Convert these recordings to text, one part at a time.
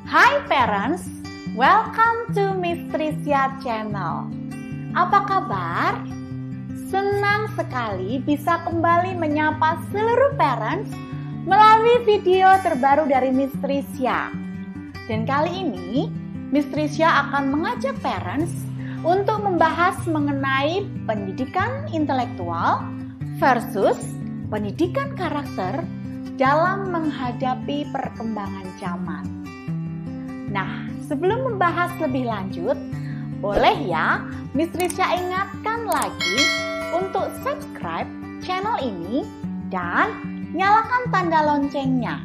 Hai parents, welcome to Miss Trisya Channel. Apa kabar? Senang sekali bisa kembali menyapa seluruh parents melalui video terbaru dari Miss Trisya. Dan kali ini, Miss Trisya akan mengajak parents untuk membahas mengenai pendidikan intelektual versus pendidikan karakter dalam menghadapi perkembangan zaman. Nah, sebelum membahas lebih lanjut, boleh ya Miss Trisya ingatkan lagi untuk subscribe channel ini dan nyalakan tanda loncengnya,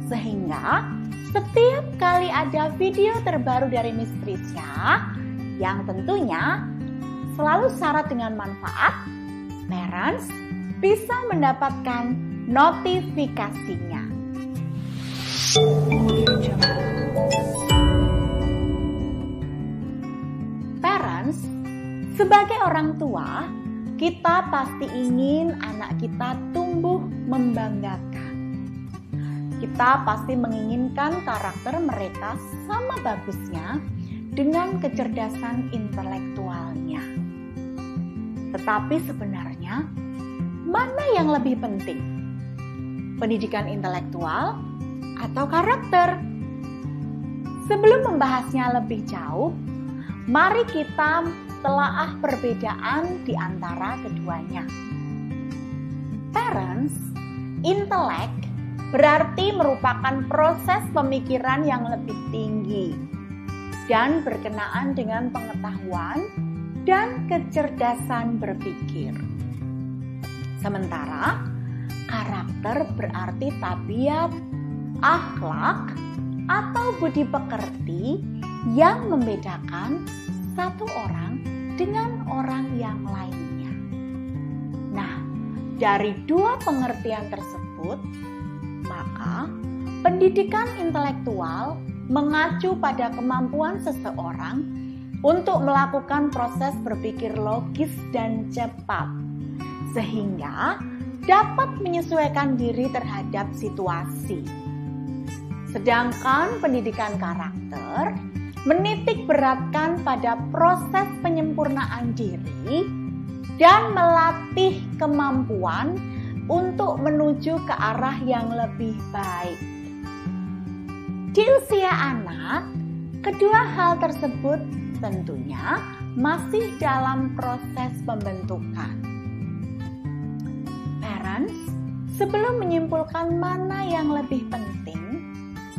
sehingga setiap kali ada video terbaru dari Miss Trisya yang tentunya selalu syarat dengan manfaat, parents bisa mendapatkan notifikasinya. Parents, sebagai orang tua, kita pasti ingin anak kita tumbuh membanggakan. Kita pasti menginginkan karakter mereka sama bagusnya dengan kecerdasan intelektualnya. Tetapi sebenarnya, mana yang lebih penting? Pendidikan intelektual atau karakter? Sebelum membahasnya lebih jauh, mari kita telaah perbedaan di antara keduanya. Parents, intelek berarti merupakan proses pemikiran yang lebih tinggi dan berkenaan dengan pengetahuan dan kecerdasan berpikir. Sementara karakter berarti tabiat, akhlak, atau budi pekerti yang membedakan satu orang dengan orang yang lainnya. Nah, dari dua pengertian tersebut, maka pendidikan intelektual mengacu pada kemampuan seseorang untuk melakukan proses berpikir logis dan cepat, sehingga dapat menyesuaikan diri terhadap situasi. Sedangkan pendidikan karakter menitik beratkan pada proses penyempurnaan diri dan melatih kemampuan untuk menuju ke arah yang lebih baik. Di usia anak, kedua hal tersebut tentunya masih dalam proses pembentukan. Parents, sebelum menyimpulkan mana yang lebih penting,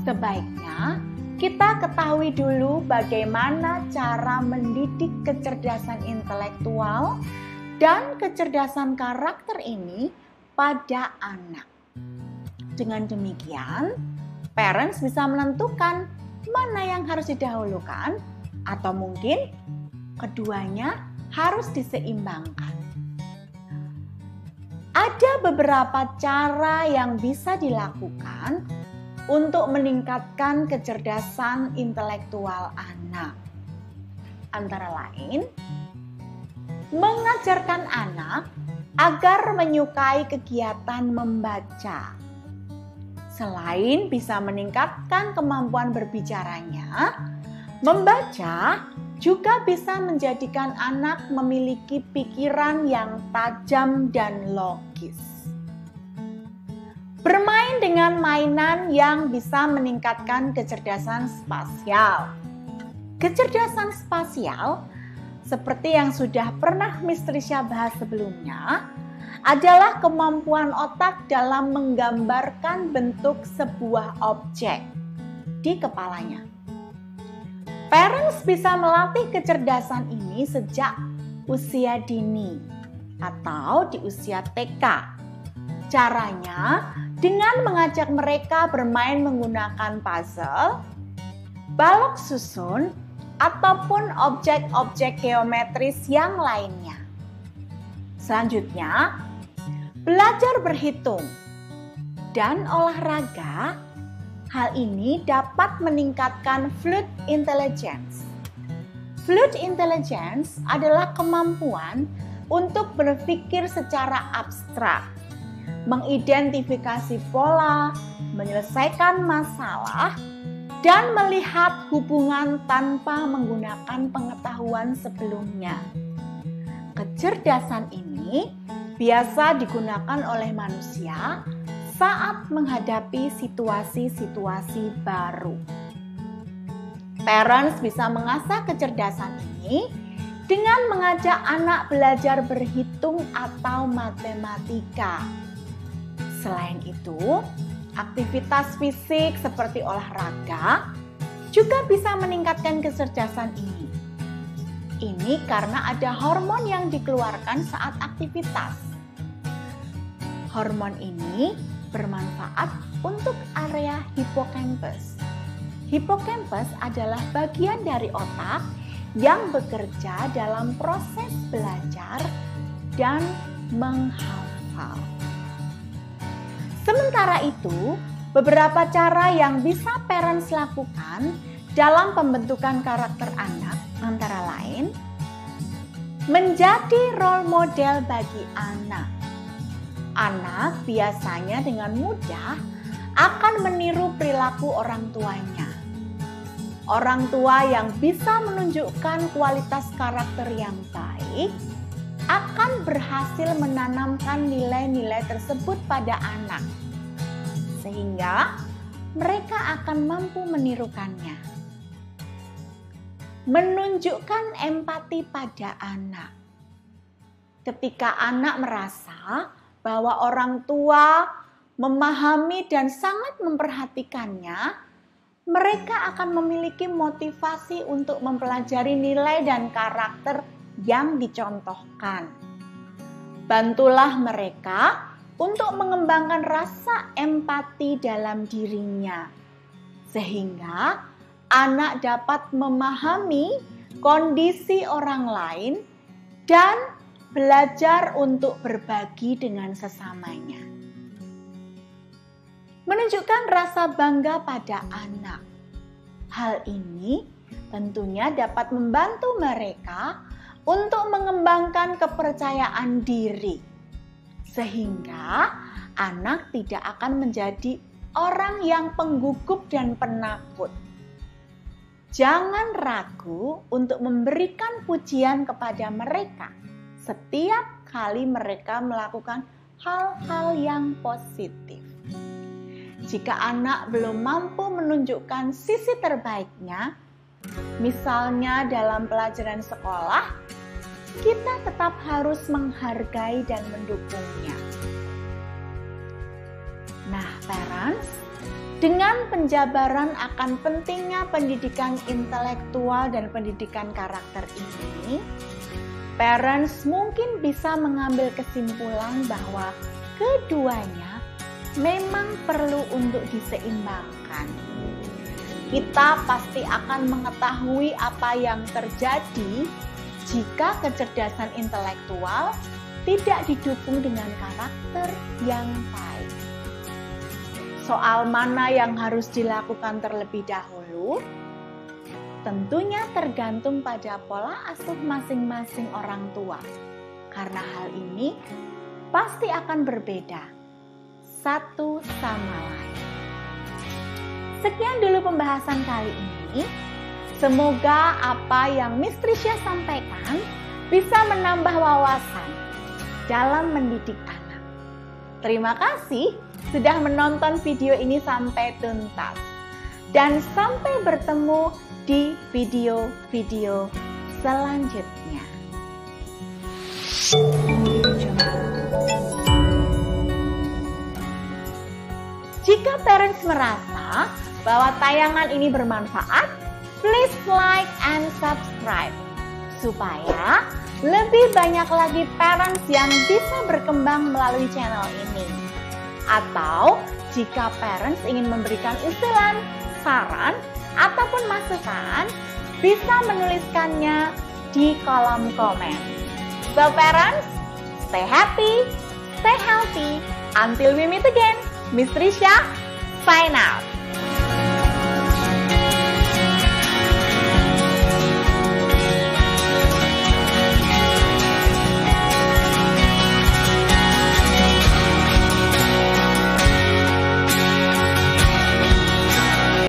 sebaiknya kita ketahui dulu bagaimana cara mendidik kecerdasan intelektual dan kecerdasan karakter ini pada anak. Dengan demikian, parents bisa menentukan mana yang harus didahulukan atau mungkin keduanya harus diseimbangkan. Ada beberapa cara yang bisa dilakukan untuk meningkatkan kecerdasan intelektual anak. Antara lain, mengajarkan anak agar menyukai kegiatan membaca. Selain bisa meningkatkan kemampuan berbicaranya, membaca juga bisa menjadikan anak memiliki pikiran yang tajam dan logis. Bermain dengan mainan yang bisa meningkatkan kecerdasan spasial. Kecerdasan spasial, seperti yang sudah pernah Miss Trisya bahas sebelumnya, adalah kemampuan otak dalam menggambarkan bentuk sebuah objek di kepalanya. Parents bisa melatih kecerdasan ini sejak usia dini atau di usia TK. Caranya dengan mengajak mereka bermain menggunakan puzzle, balok susun, ataupun objek-objek geometris yang lainnya. Selanjutnya, belajar berhitung dan olahraga. Hal ini dapat meningkatkan fluid intelligence. Fluid intelligence adalah kemampuan untuk berpikir secara abstrak, mengidentifikasi pola, menyelesaikan masalah, dan melihat hubungan tanpa menggunakan pengetahuan sebelumnya. Kecerdasan ini biasa digunakan oleh manusia saat menghadapi situasi-situasi baru. Parents bisa mengasah kecerdasan ini dengan mengajak anak belajar berhitung atau matematika. Selain itu, aktivitas fisik seperti olahraga juga bisa meningkatkan kecerdasan ini. Ini karena ada hormon yang dikeluarkan saat aktivitas. Hormon ini bermanfaat untuk area hipokampus. Hipokampus adalah bagian dari otak yang bekerja dalam proses belajar dan menghafal. Sementara itu, beberapa cara yang bisa parents lakukan dalam pembentukan karakter anak antara lain menjadi role model bagi anak. Anak biasanya dengan mudah akan meniru perilaku orang tuanya. Orang tua yang bisa menunjukkan kualitas karakter yang baik akan berhasil menanamkan nilai-nilai tersebut pada anak, sehingga mereka akan mampu menirukannya. Menunjukkan empati pada anak. Ketika anak merasa bahwa orang tua memahami dan sangat memperhatikannya, mereka akan memiliki motivasi untuk mempelajari nilai dan karakter yang dicontohkan. Bantulah mereka untuk mengembangkan rasa empati dalam dirinya, sehingga anak dapat memahami kondisi orang lain dan belajar untuk berbagi dengan sesamanya. Menunjukkan rasa bangga pada anak. Hal ini tentunya dapat membantu mereka untuk mengembangkan kepercayaan diri, sehingga anak tidak akan menjadi orang yang penggugup dan penakut. Jangan ragu untuk memberikan pujian kepada mereka setiap kali mereka melakukan hal-hal yang positif. Jika anak belum mampu menunjukkan sisi terbaiknya, misalnya dalam pelajaran sekolah, kita tetap harus menghargai dan mendukungnya. Nah, parents, dengan penjabaran akan pentingnya pendidikan intelektual dan pendidikan karakter ini, parents mungkin bisa mengambil kesimpulan bahwa keduanya memang perlu untuk diseimbangkan. Kita pasti akan mengetahui apa yang terjadi jika kecerdasan intelektual tidak didukung dengan karakter yang baik. Soal mana yang harus dilakukan terlebih dahulu, tentunya tergantung pada pola asuh masing-masing orang tua. Karena hal ini pasti akan berbeda satu sama lain. Sekian dulu pembahasan kali ini. Semoga apa yang Miss Trisha sampaikan bisa menambah wawasan dalam mendidik anak. Terima kasih sudah menonton video ini sampai tuntas. Dan sampai bertemu di video-video selanjutnya. Jika parents merasa bahwa tayangan ini bermanfaat, please like and subscribe supaya lebih banyak lagi parents yang bisa berkembang melalui channel ini. Atau jika parents ingin memberikan usulan, saran, ataupun masukan, bisa menuliskannya di kolom komen. So parents, stay happy, stay healthy. Until we meet again. Miss Trisha, sign out.